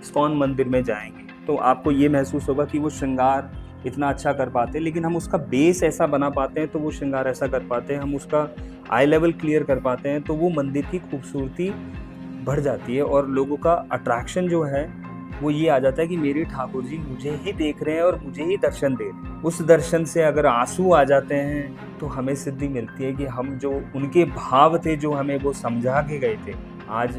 ISKCON मंदिर में जाएंगे तो आपको ये महसूस होगा कि वो श्रृंगार इतना अच्छा कर पाते हैं, लेकिन हम उसका बेस ऐसा बना पाते हैं तो वो श्रृंगार ऐसा कर पाते हैं, हम उसका आई लेवल क्लियर कर पाते हैं तो वो मंदिर की खूबसूरती बढ़ जाती है और लोगों का अट्रैक्शन जो है वो ये आ जाता है कि मेरे ठाकुर जी मुझे ही देख रहे हैं और मुझे ही दर्शन दे रहे हैं। उस दर्शन से अगर आंसू आ जाते हैं तो हमें सिद्धि मिलती है कि हम जो उनके भाव थे, जो हमें वो समझा के गए थे, आज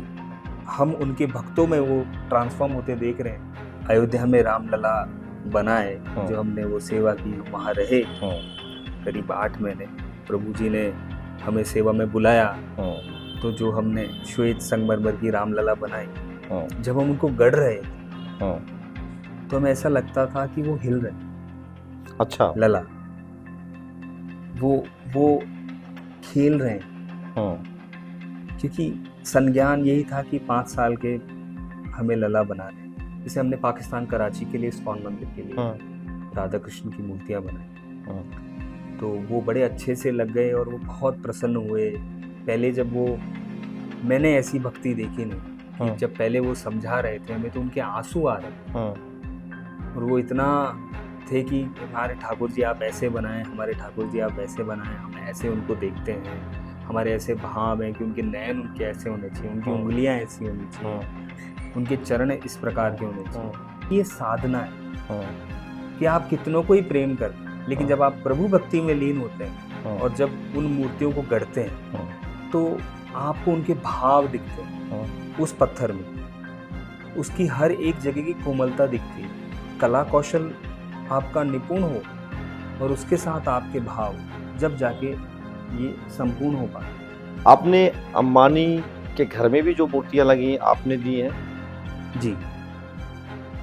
हम उनके भक्तों में वो ट्रांसफॉर्म होते देख रहे हैं। अयोध्या में रामलला बनाए, जो हमने वो सेवा की, हम वहाँ रहे करीब 8 महीने। प्रभु जी ने हमें सेवा में बुलाया तो जो हमने श्वेत संगमरमर की रामलला बनाई, जब हम उनको गढ़ रहे तो हमें ऐसा लगता था कि वो हिल रहे। अच्छा। लला वो खेल रहे हैं, क्योंकि संज्ञान यही था कि 5 साल के हमें लला बना रहे। जैसे हमने पाकिस्तान कराची के लिए इस्कॉन मंदिर के लिए राधा कृष्ण की मूर्तियां बनाई, तो वो बड़े अच्छे से लग गए और वो बहुत प्रसन्न हुए। पहले जब वो, मैंने ऐसी भक्ति देखी नहीं कि जब पहले वो समझा रहे थे हमें तो उनके आंसू आ रहे और वो इतना थे कि हमारे ठाकुर जी आप ऐसे बनाएं, हमारे ठाकुर जी आप ऐसे बनाएं, हम ऐसे उनको देखते हैं, हमारे ऐसे भाव हैं कि उनके नयन उनके ऐसे होने चाहिए, उनकी उंगलियां ऐसी होनी चाहिए, उनके चरण इस प्रकार के होने चाहिए। ये साधना है कि आप कितनों को ही प्रेम कर, लेकिन जब आप प्रभु भक्ति में लीन होते हैं और जब उन मूर्तियों को गढ़ते हैं तो आपको उनके भाव दिखते हैं उस पत्थर में, उसकी हर एक जगह की कोमलता दिखती है। कला कौशल आपका निपुण हो और उसके साथ आपके भाव, जब जाके ये संपूर्ण हो पाए। आपने अंबानी के घर में भी जो मूर्तियां लगी आपने दी हैं? जी,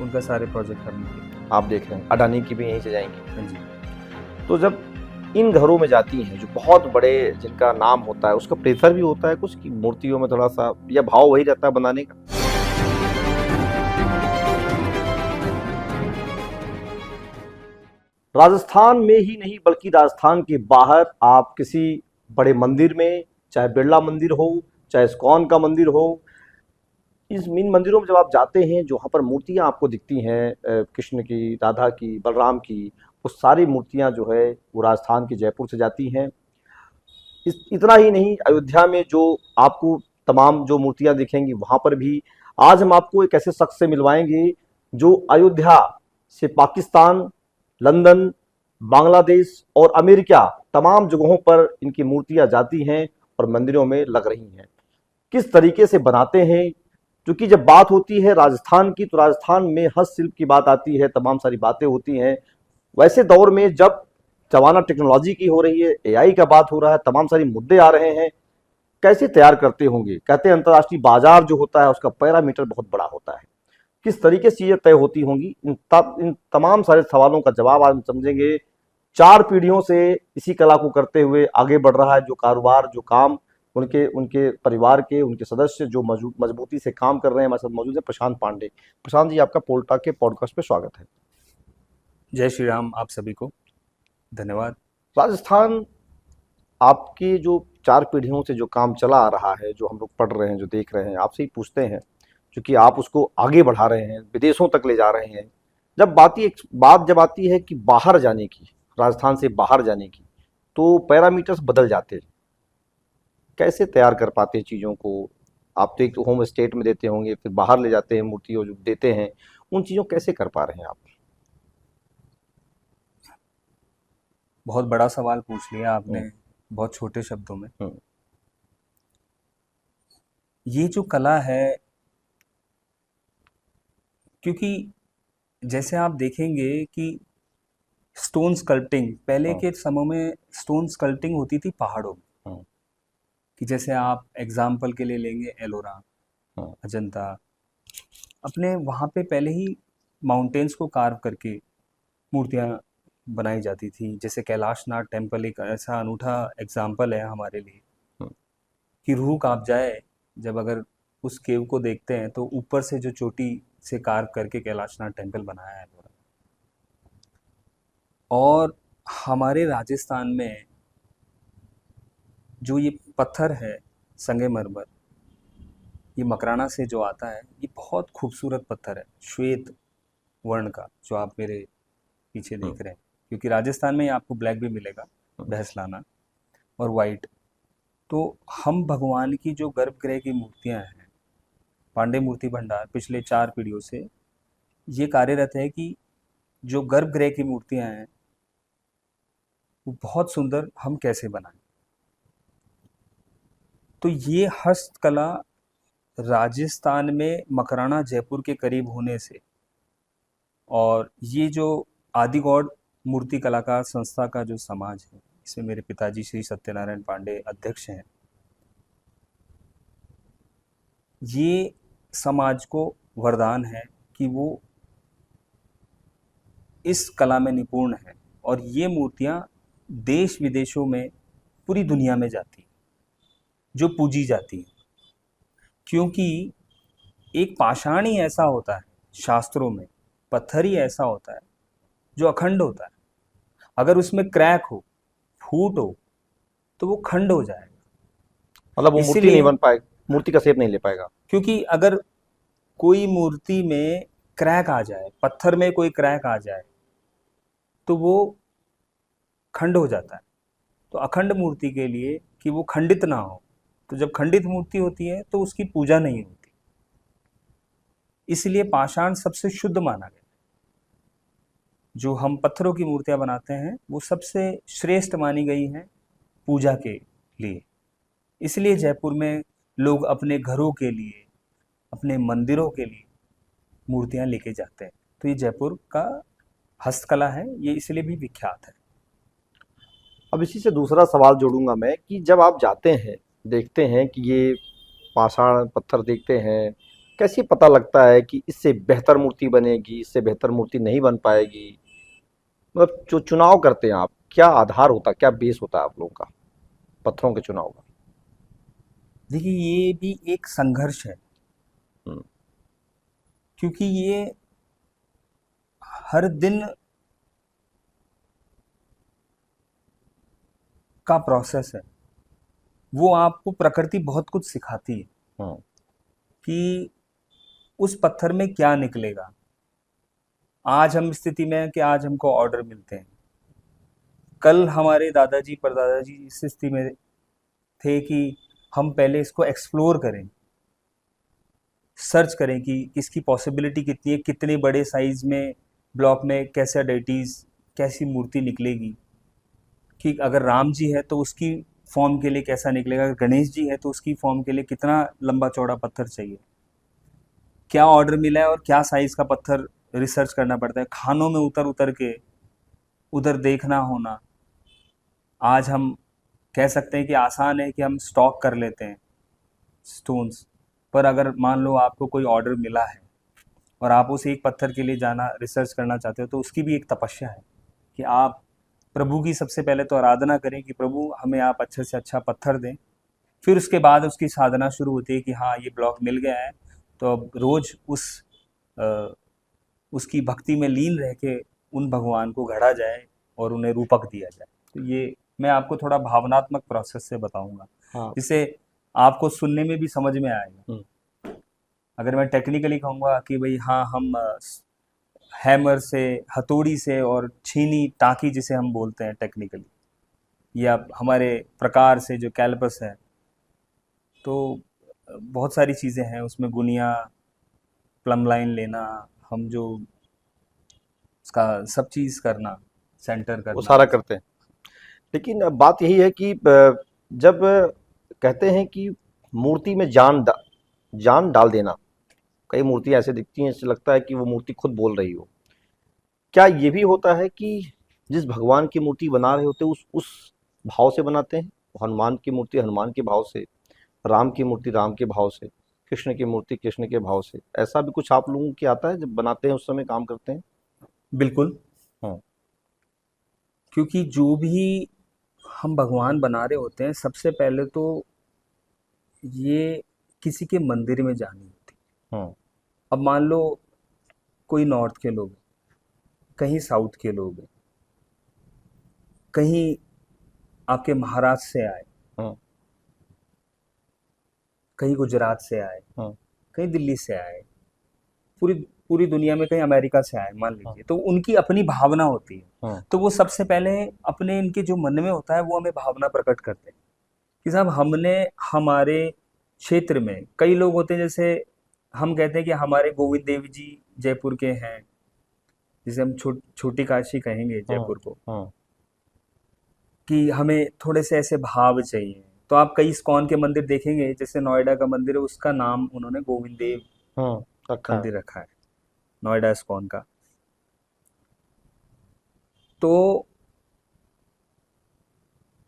उनका सारे प्रोजेक्ट हमने आप देख रहे हैं। अडानी की भी यहीं से जाएंगी। जी। तो जब इन घरों में जाती हैं जो बहुत बड़े, जिनका नाम होता है, उसका प्रेशर भी होता है कुछ कि मूर्तियों में थोड़ा सा, या भाव वही रहता है बनाने का? राजस्थान में ही नहीं बल्कि राजस्थान के बाहर आप किसी बड़े मंदिर में, चाहे बिरला मंदिर हो, चाहे इस्कॉन का मंदिर हो, इन मंदिरों में जब आप जाते हैं, जो वहाँ पर मूर्तियाँ आपको दिखती हैं कृष्ण की, राधा की, बलराम की, वो सारी मूर्तियाँ जो है वो राजस्थान के जयपुर से जाती हैं। इतना ही नहीं, अयोध्या में जो आपको तमाम जो मूर्तियाँ दिखेंगी वहाँ पर भी, आज हम आपको एक ऐसे शख्स से मिलवाएंगे जो अयोध्या से पाकिस्तान, लंदन, बांग्लादेश और अमेरिका, तमाम जगहों पर इनकी मूर्तियाँ जाती हैं और मंदिरों में लग रही हैं। किस तरीके से बनाते हैं, क्योंकि जब बात होती है राजस्थान की तो राजस्थान में हस्तशिल्प की बात आती है, तमाम सारी बातें होती हैं। वैसे दौर में जब जमाना टेक्नोलॉजी की हो रही है, एआई का बात हो रहा है, तमाम सारे मुद्दे आ रहे हैं, कैसे तैयार करते होंगे? कहते हैं अंतर्राष्ट्रीय बाजार जो होता है उसका पैरामीटर बहुत बड़ा होता है, किस तरीके से ये तय होती होंगी? इन तमाम सारे सवालों का जवाब आज हम समझेंगे। 4 पीढ़ियों से इसी कला को करते हुए आगे बढ़ रहा है जो कारोबार, जो काम, उनके उनके परिवार के उनके सदस्य जो मजबूती से काम कर रहे हैं। हमारे साथ मौजूद है प्रशांत पांडे। प्रशांत जी, आपका पोल्टाक के पॉडकास्ट पे स्वागत है। जय श्री राम, आप सभी को धन्यवाद। राजस्थान आपकी जो 4 पीढ़ियों से जो काम चला आ रहा है, जो हम लोग पढ़ रहे हैं, जो देख रहे हैं, आपसे ही पूछते हैं, क्योंकि आप उसको आगे बढ़ा रहे हैं, विदेशों तक ले जा रहे हैं। जब आती है कि बाहर जाने की, राजस्थान से बाहर जाने की, तो पैरामीटर्स बदल जाते हैं। कैसे तैयार कर पाते हैं चीज़ों को? आप तो एक होम स्टेट में देते होंगे, फिर बाहर ले जाते हैं मूर्ति जो देते हैं, उन चीज़ों कैसे कर पा रहे हैं आप? बहुत बड़ा सवाल पूछ लिया आपने बहुत छोटे शब्दों में। ये जो कला है, क्योंकि जैसे आप देखेंगे कि स्टोन स्कल्पटिंग, पहले के समय में स्टोन स्कल्पटिंग होती थी पहाड़ों में, कि जैसे आप एग्जाम्पल के लिए लेंगे एलोरा, अजंता, अपने वहाँ पे पहले ही माउंटेन्स को कार्व करके मूर्तियाँ बनाई जाती थी। जैसे कैलाशनाथ टेम्पल एक ऐसा अनूठा एग्जाम्पल है हमारे लिए कि रूह कांप जाए जब अगर उस केव को देखते हैं तो ऊपर से जो चोटी से कार्व करके कैलाशनाथ टेम्पल बनाया है। और हमारे राजस्थान में जो ये पत्थर है संगमरमर, ये मकराना से जो आता है, ये बहुत खूबसूरत पत्थर है, श्वेत वर्ण का, जो आप मेरे पीछे देख रहे हैं। क्योंकि राजस्थान में ही आपको ब्लैक भी मिलेगा, भैंसलाना, और वाइट। तो हम भगवान की जो गर्भगृह की मूर्तियां हैं, पांडे मूर्ति भंडार पिछले 4 पीढ़ियों से ये कार्यरत है कि जो गर्भगृह की मूर्तियां हैं वो बहुत सुंदर हम कैसे बनाएं। तो ये हस्तकला राजस्थान में मकराना जयपुर के करीब होने से, और ये जो आदिगौड़ मूर्ति कलाकार संस्था का जो समाज है, इसमें मेरे पिताजी श्री सत्यनारायण पांडे अध्यक्ष हैं, ये समाज को वरदान है कि वो इस कला में निपुण है, और ये मूर्तियां देश विदेशों में पूरी दुनिया में जाती हैं, जो पूजी जाती हैं। क्योंकि एक पाषाण ही ऐसा होता है, शास्त्रों में पत्थर ही ऐसा होता है जो अखंड होता है। अगर उसमें क्रैक हो, फूट हो, तो वो खंड हो जाएगा। मतलब वो मूर्ति नहीं बन पाएगी, मूर्ति का शेप नहीं ले पाएगा। क्योंकि अगर कोई मूर्ति में क्रैक आ जाए, पत्थर में कोई क्रैक आ जाए, तो वो खंड हो जाता है। तो अखंड मूर्ति के लिए कि वो खंडित ना हो, तो जब खंडित मूर्ति होती है तो उसकी पूजा नहीं होती। इसलिए पाषाण सबसे शुद्ध माना गया। जो हम पत्थरों की मूर्तियां बनाते हैं वो सबसे श्रेष्ठ मानी गई हैं पूजा के लिए। इसलिए जयपुर में लोग अपने घरों के लिए, अपने मंदिरों के लिए मूर्तियां लेके जाते हैं। तो ये जयपुर का हस्तकला है, ये इसलिए भी विख्यात है। अब इसी से दूसरा सवाल जोड़ूंगा मैं कि जब आप जाते हैं, देखते हैं कि ये पाषाण पत्थर देखते हैं, कैसे पता लगता है कि इससे बेहतर मूर्ति बनेगी, इससे बेहतर मूर्ति नहीं बन पाएगी? मतलब जो चुनाव करते हैं आप, क्या आधार होता है, क्या बेस होता है आप लोगों का पत्थरों के चुनाव का? देखिए, ये भी एक संघर्ष है, हम्म, क्योंकि ये हर दिन का प्रोसेस है। वो आपको प्रकृति बहुत कुछ सिखाती है हम्म, कि उस पत्थर में क्या निकलेगा। आज हम स्थिति में हैं कि आज हमको ऑर्डर मिलते हैं, कल हमारे दादाजी परदादाजी इस स्थिति में थे कि हम पहले इसको एक्सप्लोर करें, सर्च करें कि इसकी पॉसिबिलिटी कितनी है, कितने बड़े साइज में ब्लॉक में कैसे डेटीज, कैसी मूर्ति निकलेगी। कि अगर राम जी है तो उसकी फॉर्म के लिए कैसा निकलेगा, अगर गणेश जी है तो उसकी फॉर्म के लिए कितना लंबा चौड़ा पत्थर चाहिए, क्या ऑर्डर मिला है और क्या साइज का पत्थर रिसर्च करना पड़ता है, खानों में उतर उतर के उधर देखना होना। आज हम कह सकते हैं कि आसान है कि हम स्टॉक कर लेते हैं स्टोन्स, पर अगर मान लो आपको कोई ऑर्डर मिला है और आप उस एक पत्थर के लिए जाना रिसर्च करना चाहते हो, तो उसकी भी एक तपस्या है कि आप प्रभु की सबसे पहले तो आराधना करें कि प्रभु हमें आप अच्छे से अच्छा पत्थर दें। फिर उसके बाद उसकी साधना शुरू होती है कि हाँ, ये ब्लॉक मिल गया है, तो अब रोज उसकी भक्ति में लीन रह के उन भगवान को गढ़ा जाए और उन्हें रूपक दिया जाए। तो ये मैं आपको थोड़ा भावनात्मक प्रोसेस से बताऊंगा, हाँ। जिससे आपको सुनने में भी समझ में आएगा। हम्म, अगर मैं टेक्निकली कहूँगा कि भाई हाँ, हम हैमर से, हथौड़ी से और छीनी टाँकी जिसे हम बोलते हैं टेक्निकली, या हमारे प्रकार से जो कैलपस है, तो बहुत सारी चीज़ें हैं उसमें, गुनिया, प्लम लाइन लेना, हम जो उसका सब चीज़ करना, सेंटर वो करना। सारा करते हैं। लेकिन अब बात यही है कि जब कहते हैं कि मूर्ति में जान डाल देना, कई मूर्ति ऐसे दिखती हैं, ऐसे लगता है कि वो मूर्ति खुद बोल रही हो। क्या ये भी होता है कि जिस भगवान की मूर्ति बना रहे होते हैं उस भाव से बनाते हैं? हनुमान की मूर्ति हनुमान के भाव से, राम की मूर्ति राम के भाव से, कृष्ण की मूर्ति कृष्ण के भाव से, ऐसा भी कुछ आप लोगों की आता है जब बनाते हैं, उस समय काम करते हैं? बिल्कुल। हाँ। क्योंकि जो भी हम भगवान बना रहे होते हैं, सबसे पहले तो ये किसी के मंदिर में जानी होती है। हाँ। अब मान लो कोई नॉर्थ के लोग हैं, कहीं साउथ के लोग हैं, कहीं आपके महाराष्ट्र से आए, हाँ। कहीं गुजरात से आए, हाँ कहीं दिल्ली से आए, पूरी पूरी दुनिया में कहीं अमेरिका से आए मान हाँ लीजिए, तो उनकी अपनी भावना होती है। हाँ तो वो सबसे पहले अपने इनके जो मन में होता है वो हमें भावना प्रकट करते हैं कि साहब हमने हमारे क्षेत्र में कई लोग होते हैं, जैसे हम कहते हैं कि हमारे गोविंद देव जी जयपुर के हैं, जिसे हम छोटी काशी कहेंगे हाँ जयपुर को, हाँ कि हमें थोड़े से ऐसे भाव चाहिए। तो आप कई इस्कॉन के मंदिर देखेंगे, जैसे नोएडा का मंदिर है उसका नाम उन्होंने गोविंद देव हाँ, रखा है। मंदिर रखा है, नोएडा इस्कॉन का। तो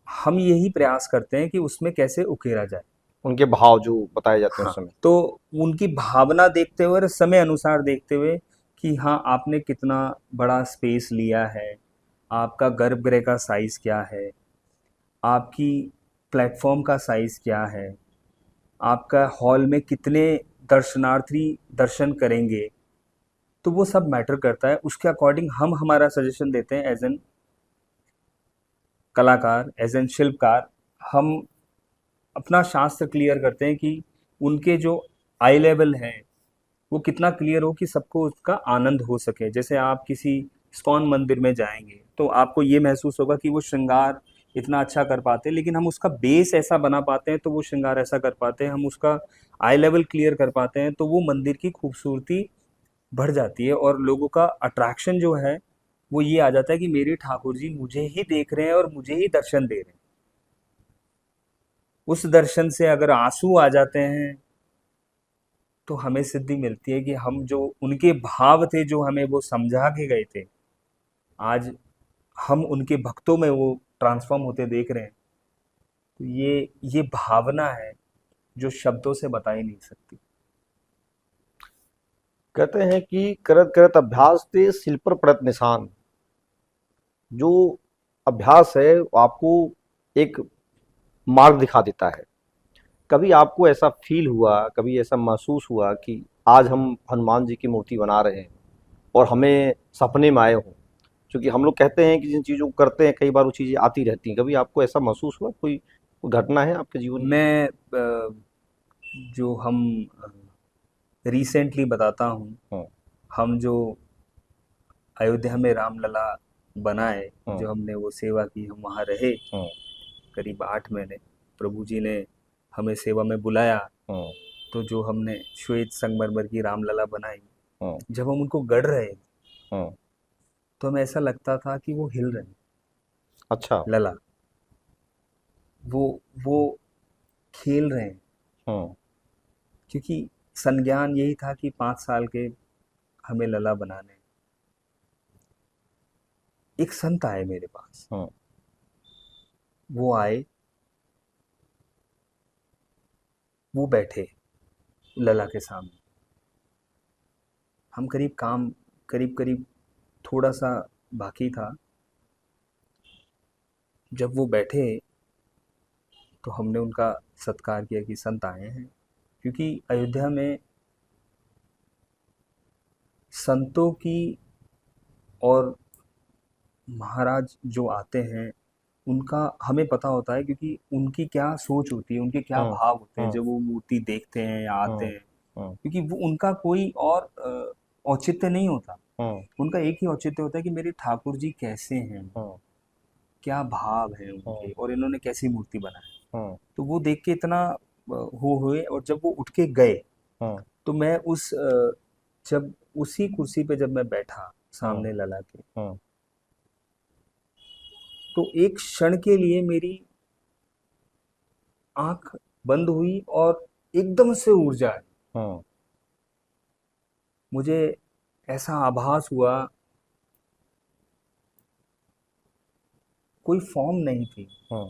हम यही प्रयास करते हैं कि उसमें कैसे उकेरा जाए। उनके भाव जो बताए जाते हैं हाँ, उस समय। तो उनकी भावना देखते हुए और समय अनुसार देखते हुए कि हाँ आपने कितना बड़ा स्पेस लिया है, आपका गर्भगृह का साइज क्या है, आपकी प्लेटफॉर्म का साइज क्या है, आपका हॉल में कितने दर्शनार्थी दर्शन करेंगे, तो वो सब मैटर करता है। उसके अकॉर्डिंग हम हमारा सजेशन देते हैं एज एन कलाकार, एज एन शिल्पकार। हम अपना शास्त्र क्लियर करते हैं कि उनके जो आई लेवल है वो कितना क्लियर हो कि सबको उसका आनंद हो सके। जैसे आप किसी इस्कॉन मंदिर में जाएंगे तो आपको ये महसूस होगा कि वो श्रृंगार इतना अच्छा कर पाते हैं, लेकिन हम उसका बेस ऐसा बना पाते हैं तो वो श्रृंगार ऐसा कर पाते हैं, हम उसका आई लेवल क्लियर कर पाते हैं तो वो मंदिर की खूबसूरती बढ़ जाती है और लोगों का अट्रैक्शन जो है वो ये आ जाता है कि मेरे ठाकुर जी मुझे ही देख रहे हैं और मुझे ही दर्शन दे रहे हैं। उस दर्शन से अगर आंसू आ जाते हैं तो हमें सिद्धि मिलती है कि हम जो उनके भाव थे जो हमें वो समझा के गए थे, आज हम उनके भक्तों में वो ट्रांसफॉर्म होते देख रहे हैं। तो ये भावना है जो शब्दों से बता ही नहीं सकती। कहते हैं कि करत करत अभ्यास ते शिल पर पड़त निशान। जो अभ्यास है वो आपको एक मार्ग दिखा देता है। कभी आपको ऐसा फील हुआ, कभी ऐसा महसूस हुआ कि आज हम हनुमान जी की मूर्ति बना रहे हैं और हमें सपने में आए हों? क्योंकि हम लोग कहते हैं कि जिन चीज़ों को करते हैं कई बार वो चीज़ें आती रहती हैं। कभी आपको ऐसा महसूस हुआ, कोई घटना है आपके जीवन में? मैं जो हम रिसेंटली बताता हूँ, हाँ हम जो अयोध्या में रामलला बनाए, हाँ जो हमने वो सेवा की, हम वहाँ रहे हाँ करीब 8 महीने। प्रभु जी ने हमें सेवा में बुलाया, हाँ तो जो हमने श्वेत संगमरमर की रामलला बनाई, हाँ जब हम उनको गढ़ रहे हाँ। तो हमें ऐसा लगता था कि वो हिल रहे हैं, अच्छा। लला वो वो खेल रहे हैं। हाँ क्योंकि संज्ञान यही था कि 5 साल के हमें लला बनाने। एक संत आए मेरे पास, हाँ वो आए, वो बैठे लला के सामने। हम करीब करीब थोड़ा सा बाकी था। जब वो बैठे तो हमने उनका सत्कार किया कि संत आए हैं। क्योंकि अयोध्या में संतों की और महाराज जो आते हैं उनका हमें पता होता है, क्योंकि उनकी क्या सोच होती है, उनके क्या हाँ भाव होते हैं हाँ जब वो मूर्ति देखते हैं या आते हाँ हैं। हाँ क्योंकि वो उनका कोई और औचित्य नहीं होता, हाँ उनका एक ही औचित्य होता है कि मेरे ठाकुर जी कैसे हैं, हाँ क्या भाव है हाँ उनके, और इन्होंने कैसी मूर्ति बनाई। हाँ तो वो देख के इतना हो हुए, और जब वो उठ के गए हाँ तो मैं जब उसी कुर्सी पे जब मैं बैठा हाँ सामने लला के, हाँ तो एक क्षण के लिए मेरी आंख बंद हुई और एकदम से ऊर्जा आई। हाँ मुझे ऐसा आभास हुआ, कोई फॉर्म नहीं थी, हाँ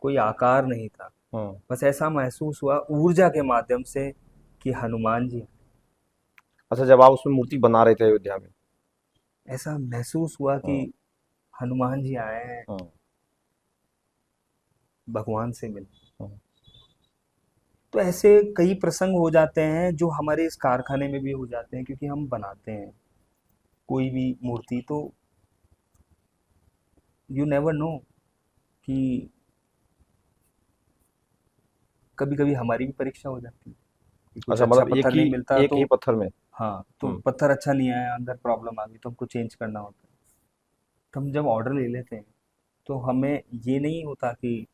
कोई आकार नहीं था, हाँ। बस ऐसा महसूस हुआ ऊर्जा के माध्यम से कि हनुमान जी। अच्छा, जब आप उसमें मूर्ति बना रहे थे अयोध्या में। ऐसा महसूस हुआ कि हाँ हनुमान जी आए हैं हाँ भगवान से मिलने। हाँ तो ऐसे कई प्रसंग हो जाते हैं जो हमारे इस कारखाने में भी हो जाते हैं, क्योंकि हम बनाते हैं कोई भी मूर्ति, तो यू नेवर नो कि कभी कभी हमारी भी परीक्षा हो जाती है कि कुछ अच्छा, अच्छा मतलब पत्थर नहीं मिलता एक तो ही पत्थर में। हाँ, तो हम्म। पत्थर अच्छा नहीं आया, अंदर प्रॉब्लम आ गई तो हमको चेंज करना होता है। तो हम जब ऑर्डर ले लेते हैं तो हमें ये नहीं होता कि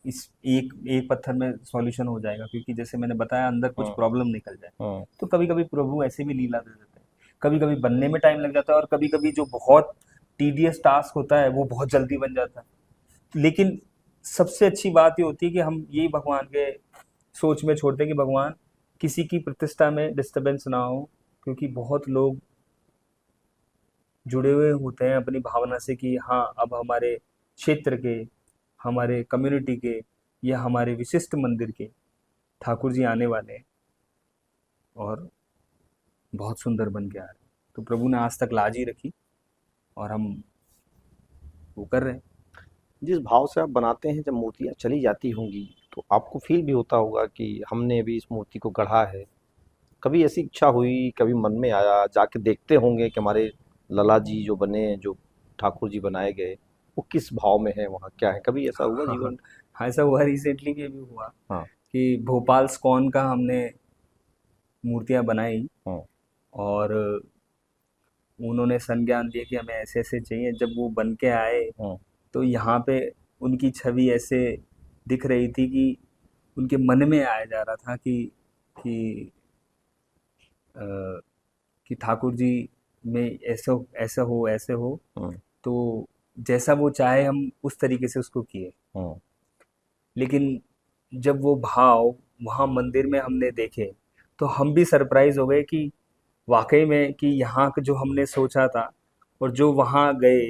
इस एक एक पत्थर में सॉल्यूशन हो जाएगा, क्योंकि जैसे मैंने बताया अंदर कुछ हम्म। प्रॉब्लम निकल जाए। हम्म। तो कभी कभी प्रभु ऐसे भी लीला दे देते हैं, कभी कभी बनने में टाइम लग जाता है और कभी कभी जो बहुत टीडियस टास्क होता है वो बहुत जल्दी बन जाता है। लेकिन सबसे अच्छी बात ये होती है कि हम यही भगवान के सोच में छोड़ते हैं कि भगवान किसी की प्रतिष्ठा में डिस्टरबेंस ना हो, क्योंकि बहुत लोग जुड़े हुए होते हैं अपनी भावना से कि हाँ, अब हमारे क्षेत्र के, हमारे कम्युनिटी के या हमारे विशिष्ट मंदिर के ठाकुर जी आने वाले हैं और बहुत सुंदर बन के आ रहे हैं। तो प्रभु ने आज तक लाज ही रखी और हम वो कर रहे हैं। जिस भाव से आप बनाते हैं, जब मूर्तियाँ चली जाती होंगी तो आपको फील भी होता होगा कि हमने भी इस मूर्ति को गढ़ा है। कभी ऐसी इच्छा हुई, कभी मन में आया, जाके देखते होंगे कि हमारे लला जी जो बने हैं, जो ठाकुर जी बनाए गए, वो किस भाव में है, वहाँ क्या है? कभी ऐसा हुआ हाँ हाँ जीवन में? हाँ, ऐसा हुआ रिसेंटली में भी हुआ हाँ। कि भोपाल स्कॉन का हमने मूर्तियां बनाई हाँ। और उन्होंने संज्ञान दिया कि हमें ऐसे ऐसे चाहिए। जब वो बन के आए हाँ। तो यहाँ पे उनकी छवि ऐसे दिख रही थी कि उनके मन में आया जा रहा था कि अ, कि ठाकुर जी में ऐसा ऐसा हो, ऐसे हो। हाँ। तो जैसा वो चाहे हम उस तरीके से उसको किए। हाँ। लेकिन जब वो भाव वहाँ मंदिर में हमने देखे तो हम भी सरप्राइज हो गए कि वाकई में कि यहाँ का जो हमने सोचा था और जो वहाँ गए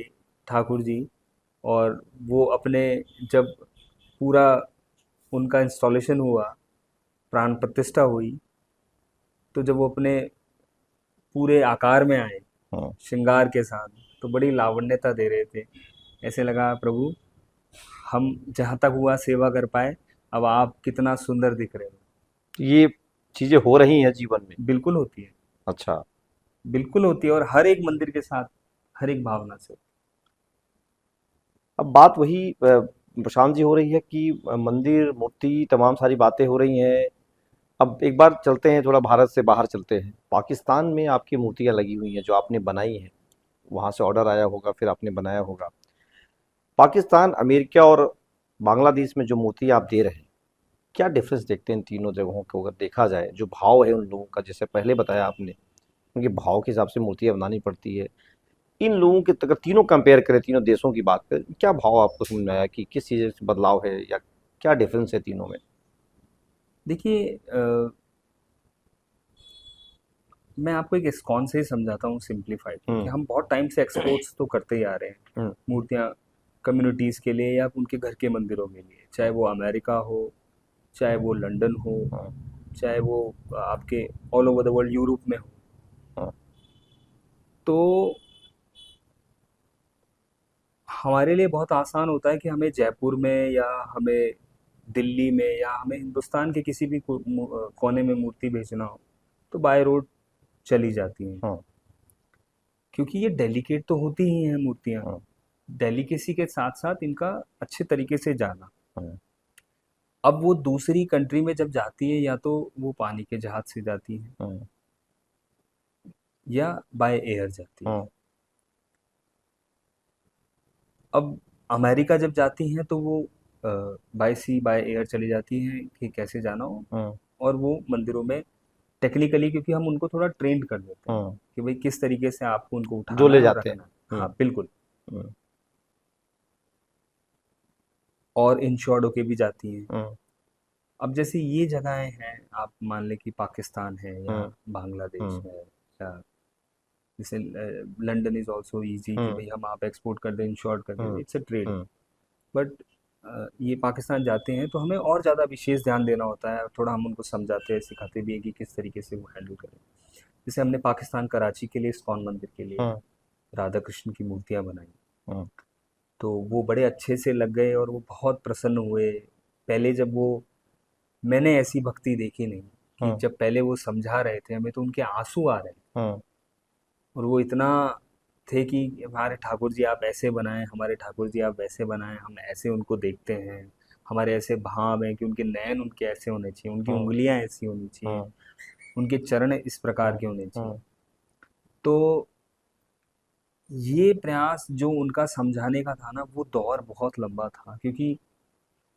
ठाकुर जी, और वो अपने जब पूरा उनका इंस्टॉलेशन हुआ, प्राण प्रतिष्ठा हुई, तो जब वो अपने पूरे आकार में आए हाँ। श्रृंगार के साथ, तो बड़ी लावण्यता दे रहे थे। ऐसे लगा प्रभु हम जहाँ तक हुआ सेवा कर पाए, अब आप कितना सुंदर दिख रहे हो। तो ये चीजें हो रही हैं जीवन में? बिल्कुल होती है, अच्छा। बिल्कुल होती है, और हर एक मंदिर के साथ हर एक भावना से। अब बात वही प्रशांत जी हो रही है कि मंदिर, मूर्ति, तमाम सारी बातें हो रही हैं। अब एक बार चलते हैं, थोड़ा भारत से बाहर चलते हैं। पाकिस्तान में आपकी मूर्तियाँ लगी हुई हैं जो आपने बनाई हैं, वहाँ से ऑर्डर आया होगा, फिर आपने बनाया होगा। पाकिस्तान, अमेरिका और बांग्लादेश में जो मूर्ति आप दे रहे हैं, क्या डिफरेंस देखते हैं इन तीनों जगहों को? अगर देखा जाए, जो भाव है उन लोगों का, जैसे पहले बताया आपने, उनके भाव के हिसाब से मूर्तियाँ बनानी पड़ती है। इन लोगों के अगर तीनों कंपेयर करें, तीनों देशों की बात करें, क्या भाव आपको समझ में आया कि किस चीज़ से बदलाव है, या क्या डिफरेंस है तीनों में? देखिए मैं आपको एक इस्कॉन से ही समझाता हूँ सिंप्लीफाइड, कि हम्म। हम बहुत टाइम से एक्सपोर्ट्स तो करते ही आ रहे हैं हम्म। मूर्तियाँ, कम्युनिटीज़ के लिए या उनके घर के मंदिरों के लिए, चाहे वो अमेरिका हो, चाहे वो लंदन हो, हाँ। चाहे वो आपके all over the world Europe में हो। हाँ। तो हमारे लिए बहुत आसान होता है कि हमें जयपुर में या हमें दिल्ली में या हमें हिंदुस्तान के किसी भी कोने में मूर्ति भेजना हो तो बाय रोड चली जाती हैं, हाँ। क्योंकि ये डेलिकेट तो होती ही हैं मूर्तियाँ। हाँ। डेलिकेसी के साथ साथ इनका अच्छे तरीके से जाना। हाँ। अब वो दूसरी कंट्री में जब जाती है, या तो वो पानी के जहाज से जाती है हाँ। या बाय एयर जाती है। हाँ। अब अमेरिका जब जाती हैं तो वो बाय सी बाय एयर चली जाती हैं कि कैसे जाना हो, हाँ। और वो मंदिरों में टेक्निकली, क्योंकि हम उनको थोड़ा ट्रेंड कर देते हैं हाँ। कि भाई किस तरीके से आपको उनको जो उठाना ले है और जाते हैं। रखना है। हाँ बिल्कुल। हम्म। और इंश्योर्ड होके भी जाती हैं। हम्म। अब जैसे ये जगहें हैं, आप मान लें कि पाकिस्तान है या हम्म। बांग्लादेश हम्म। है, या जैसे लंदन इज ऑल्सो ईजी कि हम्म। भाई हम आप एक्सपोर्ट कर दें, इंश्योर्ड कर दें, hmm. It's a trade. Hmm. But ये पाकिस्तान जाते हैं तो हमें और ज़्यादा विशेष ध्यान देना होता है, थोड़ा हम उनको समझाते हैं, सिखाते भी हैं कि किस तरीके से वो हैंडल करें। जैसे हमने पाकिस्तान कराची के लिए इस्कॉन मंदिर के लिए हम्म। राधा कृष्ण की मूर्तियाँ बनाई, हम्म। तो वो बड़े अच्छे से लग गए और वो बहुत प्रसन्न हुए। पहले जब वो, मैंने ऐसी भक्ति देखी नहीं कि हम्म। जब पहले वो समझा रहे थे हमें तो उनके आंसू आ रहे हैं, हम्म। और वो इतना थे कि हमारे ठाकुर जी आप ऐसे बनाएं, हमारे ठाकुर जी आप वैसे बनाएं, हम ऐसे उनको देखते हैं, हमारे ऐसे भाव हैं कि उनके नयन उनके ऐसे होने चाहिए, उनकी हम्म। उंगलियां ऐसी होनी चाहिए, हम्म। उनके चरण इस प्रकार हम्म। के होने चाहिए। हम्म। तो ये प्रयास जो उनका समझाने का था ना, वो दौर बहुत लंबा था, क्योंकि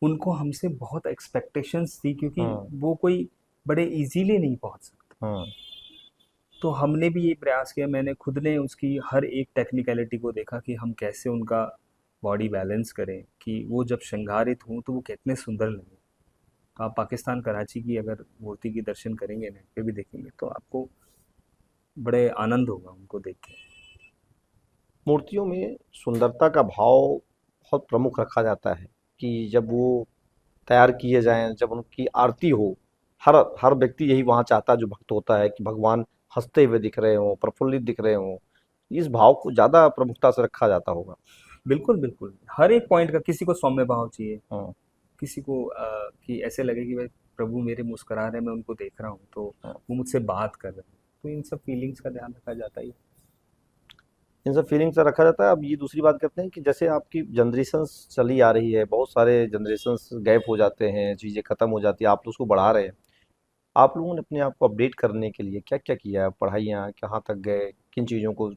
उनको हमसे बहुत एक्सपेक्टेशंस थी, क्योंकि हम्म। वो कोई बड़े इजीली नहीं पहुंच सकते। हम्म। तो हमने भी ये प्रयास किया, मैंने खुद ने उसकी हर एक टेक्निकलिटी को देखा कि हम कैसे उनका बॉडी बैलेंस करें कि वो जब श्रृंगारित हों तो वो कितने सुंदर लगें। तो आप पाकिस्तान कराची की अगर मूर्ति की दर्शन करेंगे ना, पे भी देखेंगे, तो आपको बड़े आनंद होगा उनको देख के। मूर्तियों में सुंदरता का भाव बहुत प्रमुख रखा जाता है कि जब वो तैयार किए जाएं, जब उनकी आरती हो, हर हर व्यक्ति यही वहाँ चाहता है जो भक्त होता है कि भगवान हंसते हुए दिख रहे हों, प्रफुल्लित दिख रहे हों। इस भाव को ज़्यादा प्रमुखता से रखा जाता होगा। बिल्कुल बिल्कुल, हर एक पॉइंट का, किसी को सौम्य भाव चाहिए, हाँ। किसी को कि ऐसे लगे कि भाई प्रभु मेरे मुस्कुरा रहे हैं, मैं उनको देख रहा हूँ, तो हाँ। वो मुझसे बात कर रहे हैं। तो इन सब फीलिंग्स का ध्यान रखा जाता ही है। इन सब फीलिंग से रखा जाता है। अब ये दूसरी बात करते हैं कि जैसे आपकी जनरेशन्स चली आ रही है, बहुत सारे जनरेशन्स गैप हो जाते हैं, चीज़ें खत्म हो जाती है, आप तो उसको बढ़ा रहे हैं। आप लोगों ने अपने आप को अपडेट करने के लिए क्या क्या किया है? पढ़ाइयाँ कहाँ तक गए? किन चीज़ों को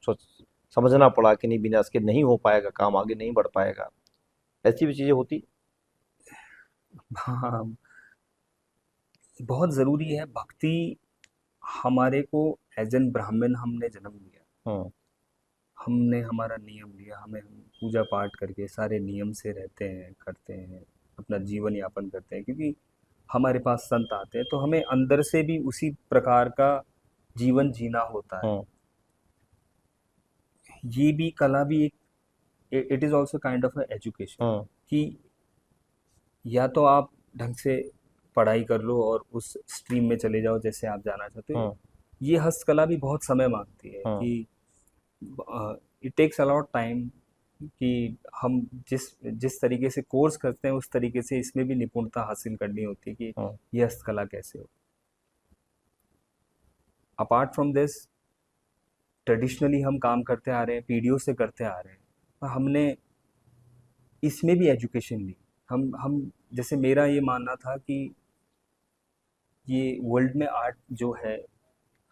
समझना पड़ा कि नहीं, बिना इसके नहीं हो पाएगा काम, आगे नहीं बढ़ पाएगा? ऐसी भी चीज़ें होती। हाँ, बहुत ज़रूरी है भक्ति। हमारे को एज एन ब्राह्मण हमने जन्म लिया, हम्म। हमने हमारा नियम लिया, हमें हम पूजा पाठ करके सारे नियम से रहते हैं, करते हैं, अपना जीवन यापन करते हैं, क्योंकि हमारे पास संत आते हैं, तो हमें अंदर से भी उसी प्रकार का जीवन जीना होता है। हम्म। ये भी कला भी एक, it is also kind of education, hmm. कि या तो आप ढंग से पढ़ाई कर लो और उस स्ट्रीम में चले जाओ जैसे आप जाना चाहते हो। हम्म। ये हस्तकला भी बहुत समय मांगती है हम्म। कि इट टेक्स अलॉट टाइम, कि हम जिस जिस तरीके से कोर्स करते हैं उस तरीके से इसमें भी निपुणता हासिल करनी होती है कि हम्म। ये हस्तकला कैसे हो। अपार्ट फ्रॉम दिस, ट्रेडिशनली हम काम करते आ रहे हैं, पीढ़ियों से करते आ रहे हैं, और हमने इसमें भी एजुकेशन ली। हम जैसे मेरा ये मानना था कि ये वर्ल्ड में आर्ट जो है,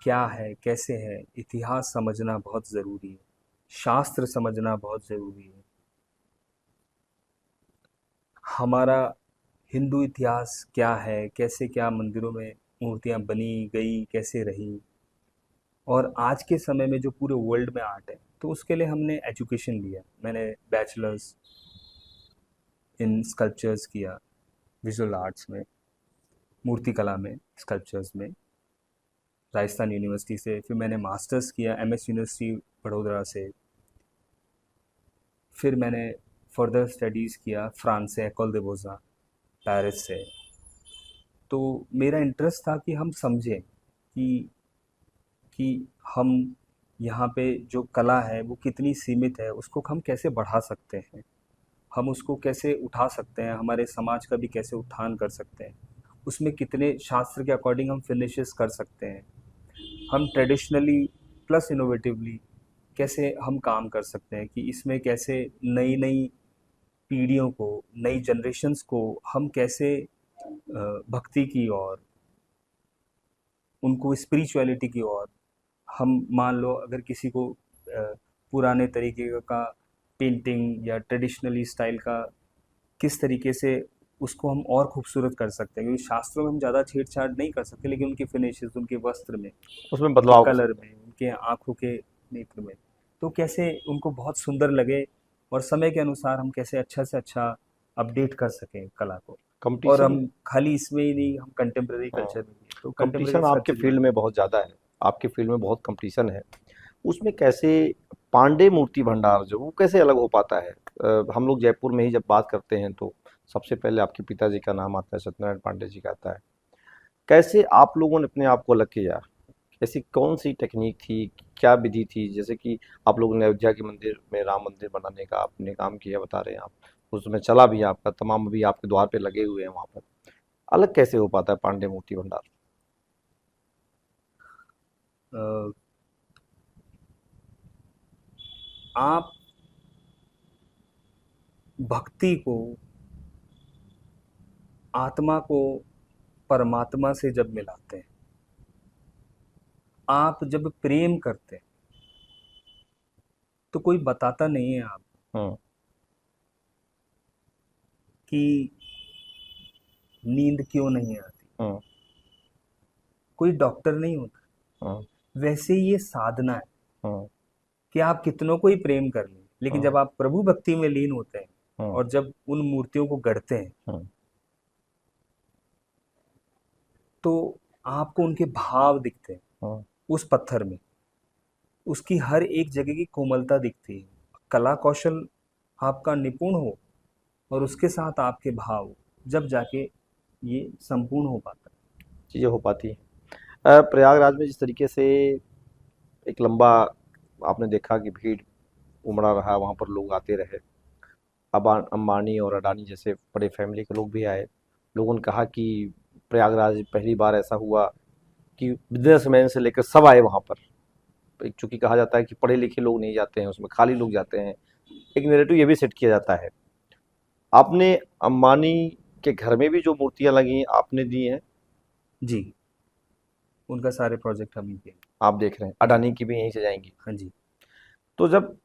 क्या है, कैसे है, इतिहास समझना बहुत ज़रूरी है, शास्त्र समझना बहुत ज़रूरी है। हमारा हिंदू इतिहास क्या है, कैसे क्या मंदिरों में मूर्तियाँ बनी गई, कैसे रही, और आज के समय में जो पूरे वर्ल्ड में आर्ट है, तो उसके लिए हमने एजुकेशन लिया। मैंने बैचलर्स इन स्कल्पचर्स किया, विजुअल आर्ट्स में, मूर्तिकला में, स्कल्पचर्स में, राजस्थान यूनिवर्सिटी से। फिर मैंने मास्टर्स किया एमएस यूनिवर्सिटी बड़ोदरा से। फिर मैंने फर्दर स्टडीज़ किया फ्रांस से, एकोल दे बोज़ा, पेरिस से। तो मेरा इंटरेस्ट था कि हम समझें कि हम यहाँ पे जो कला है वो कितनी सीमित है, उसको हम कैसे बढ़ा सकते हैं, हम उसको कैसे उठा सकते हैं, हमारे समाज का भी कैसे उत्थान कर सकते हैं, उसमें कितने शास्त्र के अकॉर्डिंग हम फिनिशेस कर सकते हैं, हम ट्रेडिशनली प्लस इनोवेटिवली कैसे हम काम कर सकते हैं, कि इसमें कैसे नई नई पीढ़ियों को, नई जनरेशन्स को हम कैसे भक्ति की ओर, उनको स्पिरिचुअलिटी की ओर, हम मान लो अगर किसी को पुराने तरीके का पेंटिंग या ट्रेडिशनली स्टाइल का, किस तरीके से उसको हम और खूबसूरत कर सकते हैं, क्योंकि शास्त्रों में हम ज़्यादा छेड़छाड़ नहीं कर सकते, लेकिन उनके फिनिशेस, उनके वस्त्र में, उसमें उनके बदलाव कर कलर सकते में, उनके आँखों के नेत्र में, तो कैसे उनको बहुत सुंदर लगे, और समय के अनुसार हम कैसे अच्छा से अच्छा अपडेट कर सकें कला को। हैं। और कंपटीशन। हम खाली इसमें ही नहीं, हम कंटेम्प्रेरी कल्चर में भी, तो कंटेम्प्रेरी कंपटीशन आपके स्कल्पचर भी फील्ड बनाते में हैं। बहुत ज़्यादा है। आपके फील्ड में बहुत कंपटीशन है। उसमें कैसे पांडे मूर्ति भंडार जो वो कैसे अलग हो पाता है? हम लोग जयपुर में ही जब बात करते हैं तो सबसे पहले आपके पिताजी का नाम आता है, सत्यनारायण पांडे जी का आता है। कैसे आप लोगों ने अपने आप को अलग किया? ऐसी कौन सी टेक्निक थी, क्या विधि थी? जैसे कि आप लोगों ने अयोध्या के मंदिर में राम मंदिर बनाने का आपने काम किया, बता रहे हैं आप, उसमें चला भी आपका, तमाम अभी आपके द्वार पे लगे हुए हैं वहाँ पर। अलग कैसे हो पाता है पांडे मूर्ति भंडार? अ, आप भक्ति को, आत्मा को परमात्मा से जब मिलाते हैं, आप जब प्रेम करते हैं, तो कोई बताता नहीं है आप हम्म कि नींद क्यों नहीं आती, हम्म कोई डॉक्टर नहीं होता। हम्म वैसे ही ये साधना है हम्म कि आप कितनों को ही प्रेम कर लें, लेकिन हम्म जब आप प्रभु भक्ति में लीन होते हैं हम्म और जब उन मूर्तियों को गढ़ते हैं, हम्म तो आपको उनके भाव दिखते हैं हम्म उस पत्थर में, उसकी हर एक जगह की कोमलता दिखती है। कला कौशल आपका निपुण हो और उसके साथ आपके भाव, जब जाके ये संपूर्ण हो पाता चीज़ें हो पाती हैं। प्रयागराज में जिस तरीके से एक लंबा आपने देखा कि भीड़ उमड़ा रहा, वहाँ पर लोग आते रहे, अंबानी और अडानी जैसे बड़े फैमिली के लोग भी आए। लोगों ने कहा कि प्रयागराज पहली बार ऐसा हुआ कि बिजनेसमैन से लेकर सब आए वहाँ पर। एक चूंकि कहा जाता है कि पढ़े लिखे लोग नहीं जाते हैं उसमें, खाली लोग जाते हैं। एक नैरेटिव ये भी सेट किया जाता है। आपने अंबानी के घर में भी जो मूर्तियां लगी हैं आपने दी हैं, है। जी, उनका सारे प्रोजेक्ट हम ही के। आप देख रहे हैं जी। अडानी की भी यहीं से जाएंगी। हाँ जी। तो जब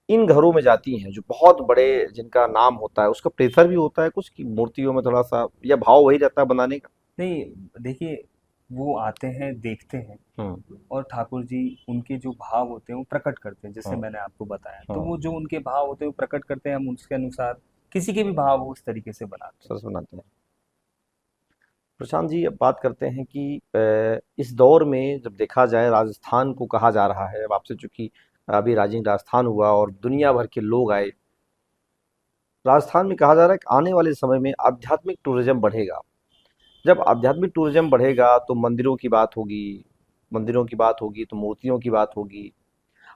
इन घरों में जाती हैं जो बहुत बड़े, जिनका नाम होता है, उसका प्रेशर भी होता है कुछ कि मूर्तियों में थोड़ा सा, या भाव वही रहता है बनाने का? नहीं, देखिए, वो आते हैं, देखते हैं, हम्म और ठाकुर जी उनके जो भाव होते हैं वो प्रकट करते हैं, जैसे हम्म मैंने आपको बताया। तो हम्म वो जो उनके भाव होते हैं वो प्रकट करते हैं, हम उसके अनुसार किसी के भी भाव वो उस तरीके से बनाते हैं। सरस बनाते हैं। प्रशांत जी, अब बात करते हैं कि इस दौर में जब देखा जाए, राजस्थान को कहा जा रहा है, अब आपसे चूंकि अभी राजिंग राजस्थान हुआ और दुनिया भर के लोग आए, राजस्थान में कहा जा रहा है कि आने वाले समय में आध्यात्मिक टूरिज्म बढ़ेगा। जब आध्यात्मिक टूरिज्म बढ़ेगा तो मंदिरों की बात होगी, मंदिरों की बात होगी तो मूर्तियों की बात होगी।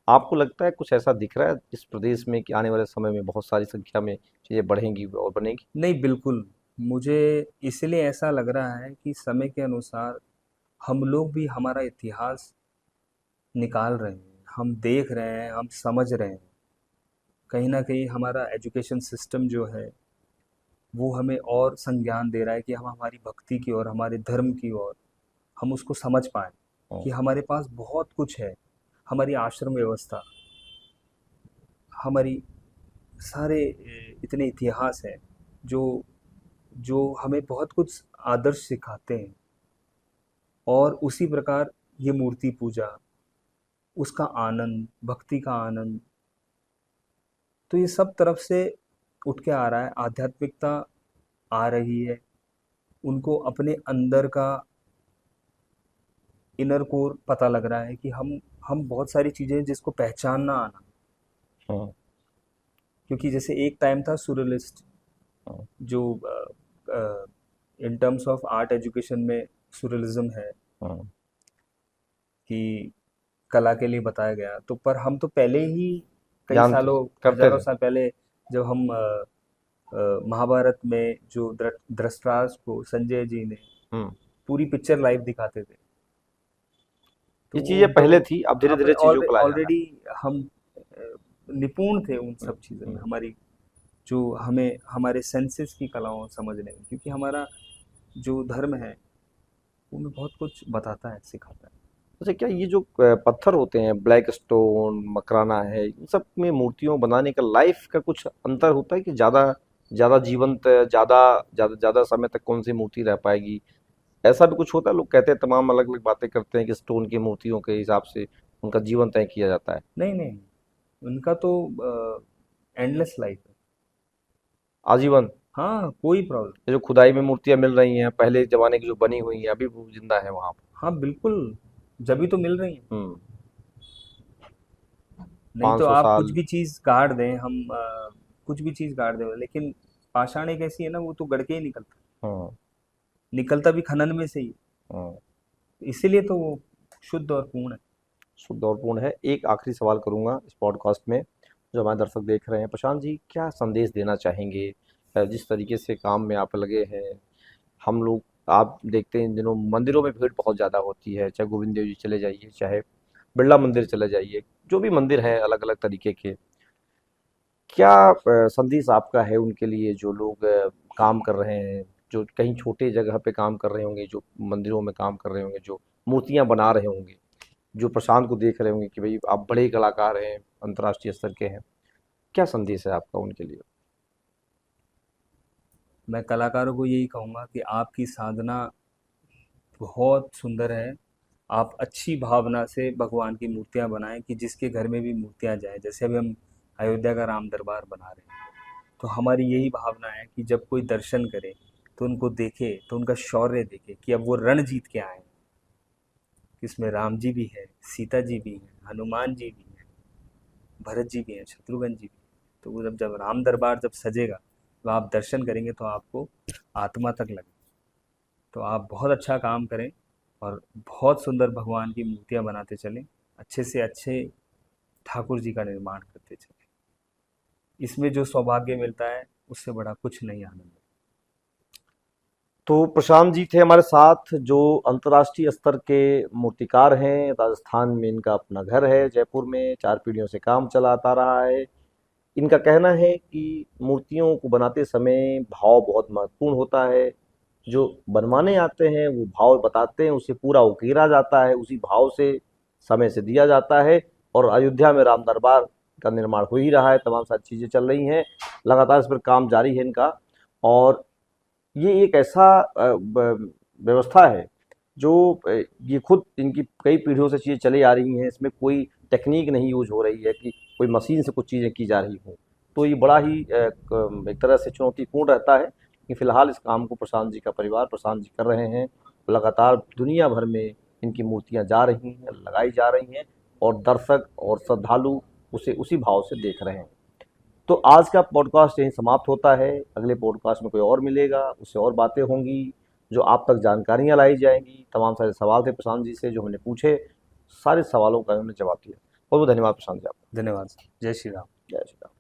आपको लगता है कुछ ऐसा दिख रहा है इस प्रदेश में कि आने वाले समय में बहुत सारी संख्या में चीजें बढ़ेंगी और बनेगी? नहीं, बिल्कुल। मुझे इसलिए ऐसा लग रहा है कि समय के अनुसार हम लोग भी हमारा इतिहास निकाल रहे हैं, हम देख रहे हैं, हम समझ रहे हैं। कहीं ना कहीं हमारा एजुकेशन सिस्टम जो है वो हमें और संज्ञान दे रहा है कि हम हमारी भक्ति की ओर, हमारे धर्म की ओर हम उसको समझ पाएँ हम्म कि हमारे पास बहुत कुछ है। हमारी आश्रम व्यवस्था, हमारी सारे इतने इतिहास हैं जो जो हमें बहुत कुछ आदर्श सिखाते हैं। और उसी प्रकार ये मूर्ति पूजा, उसका आनंद, भक्ति का आनंद, तो ये सब तरफ से उठ के आ रहा है। आध्यात्मिकता आ रही है, उनको अपने अंदर का इनर कोर पता लग रहा है कि हम बहुत सारी चीज़ें जिसको पहचानना आना। हम्म क्योंकि जैसे एक टाइम था सुरलिस्ट, हम्म जो in terms of art education में सुरलिज्म है हम्म कि कला के लिए बताया गया। तो पर हम तो पहले ही कई जानते सालों, करते हजारों थे। साल पहले, जब हम महाभारत में जो धृतराष्ट्र को संजय जी ने हम्म पूरी पिक्चर लाइव दिखाते थे, तो ये वो चीजें तो पहले थी, अब धीरे धीरे अपने चीजों को लाया जा रहा ऑलरेडी हम निपुण थे उन है। सब चीज़ों में। हमारी जो हमें हमारे सेंसेस की कलाओं समझने में, क्योंकि हमारा जो धर्म है वो हमें बहुत कुछ बताता है, सिखाता है। अच्छा, क्या ये जो पत्थर होते हैं, ब्लैक स्टोन, मकराना है, इन सब में मूर्तियों बनाने का लाइफ का कुछ अंतर होता है कि ज्यादा ज्यादा जीवंत, ज्यादा ज्यादा ज्यादा समय तक कौन सी मूर्ति रह पाएगी? ऐसा भी कुछ होता है? लोग कहते हैं, तमाम अलग अलग बातें करते हैं कि स्टोन की मूर्तियों के हिसाब से उनका जीवन तय किया जाता है। नहीं नहीं, उनका तो एंडलेस लाइफ है। आजीवन? हाँ, कोई प्रॉब्लम। ये जो खुदाई में मूर्तियां मिल रही हैं पहले जमाने की जो बनी हुई हैं, अभी वो जिंदा है वहां पर? हाँ बिल्कुल, जब तो मिल रही है। हम्म नहीं तो 500 आप कुछ साल भी चीज़ गाड़ दें, हम कुछ भी चीज़ गाड़ दें, लेकिन पाषाण एक ऐसी है ना, वो तो गड़ के ही निकलता, हम्म निकलता भी खनन में से ही। हम्म इसीलिए तो वो शुद्ध और पूर्ण है। शुद्ध और पूर्ण है। एक आखिरी सवाल करूंगा इस पॉडकास्ट में, जो हमारे दर्शक देख रहे हैं। प्रशांत जी, क्या संदेश देना चाहेंगे? जिस तरीके से काम में आप लगे हैं, हम लोग, आप देखते हैं इन दिनों मंदिरों में भीड़ बहुत ज़्यादा होती है, चाहे गोविंद देव जी चले जाइए, चाहे बिरला मंदिर चले जाइए, जो भी मंदिर हैं अलग अलग तरीके के, क्या संदेश आपका है उनके लिए जो लोग काम कर रहे हैं, जो कहीं छोटे जगह पे काम कर रहे होंगे, जो मंदिरों में काम कर रहे होंगे, जो मूर्तियां बना रहे होंगे, जो प्रशांत को देख रहे होंगे कि भाई आप बड़े कलाकार हैं, अंतर्राष्ट्रीय स्तर के हैं, क्या संदेश है आपका उनके लिए? मैं कलाकारों को यही कहूँगा कि आपकी साधना बहुत सुंदर है। आप अच्छी भावना से भगवान की मूर्तियाँ बनाएं कि जिसके घर में भी मूर्तियाँ जाएं। जैसे अभी हम अयोध्या का राम दरबार बना रहे हैं, तो हमारी यही भावना है कि जब कोई दर्शन करे तो उनको देखे, तो उनका शौर्य देखे कि अब वो रण जीत के आए हैं। इसमें राम जी भी है, सीता जी भी हैं, हनुमान जी भी हैं, भरत जी भी हैं, शत्रुघ्न जी भी हैं। तो वो जब जब राम दरबार जब सजेगा, तो आप दर्शन करेंगे तो आपको आत्मा तक लगे। तो आप बहुत अच्छा काम करें और बहुत सुंदर भगवान की मूर्तियाँ बनाते चलें, अच्छे से अच्छे ठाकुर जी का निर्माण करते चलें। इसमें जो सौभाग्य मिलता है, उससे बड़ा कुछ नहीं आनंद है। तो प्रशांत जी थे हमारे साथ, जो अंतर्राष्ट्रीय स्तर के मूर्तिकार हैं। राजस्थान में इनका अपना घर है, जयपुर में 4 पीढ़ियों से काम चलाता रहा है। इनका कहना है कि मूर्तियों को बनाते समय भाव बहुत महत्वपूर्ण होता है। जो बनवाने आते हैं वो भाव बताते हैं, उसे पूरा उकेरा जाता है, उसी भाव से समय से दिया जाता है। और अयोध्या में राम दरबार का निर्माण हो ही रहा है, तमाम सारी चीज़ें चल रही हैं, लगातार इस पर काम जारी है इनका। और ये एक ऐसा व्यवस्था है जो ये खुद इनकी कई पीढ़ियों से चीज़ें चली आ रही हैं। इसमें कोई टेक्निक नहीं यूज हो रही है कि कोई मशीन से कुछ चीज़ें की जा रही हों। तो ये बड़ा ही एक तरह से चुनौतीपूर्ण रहता है कि फिलहाल इस काम को प्रशांत जी का परिवार, प्रशांत जी कर रहे हैं। लगातार दुनिया भर में इनकी मूर्तियाँ जा रही हैं, लगाई जा रही हैं, और दर्शक और श्रद्धालु उसे उसी भाव से देख रहे हैं। तो आज का पॉडकास्ट यहीं समाप्त होता है। अगले पॉडकास्ट में कोई और मिलेगा, उससे और बातें होंगी, जो आप तक जानकारियाँ लाई जाएंगी। तमाम सारे सवाल थे प्रशांत जी से जो हमने पूछे, सारे सवालों का उन्होंने जवाब दिया। बहुत बहुत धन्यवाद प्रशांत जी आपका। धन्यवाद। जय श्री राम। जय श्री राम।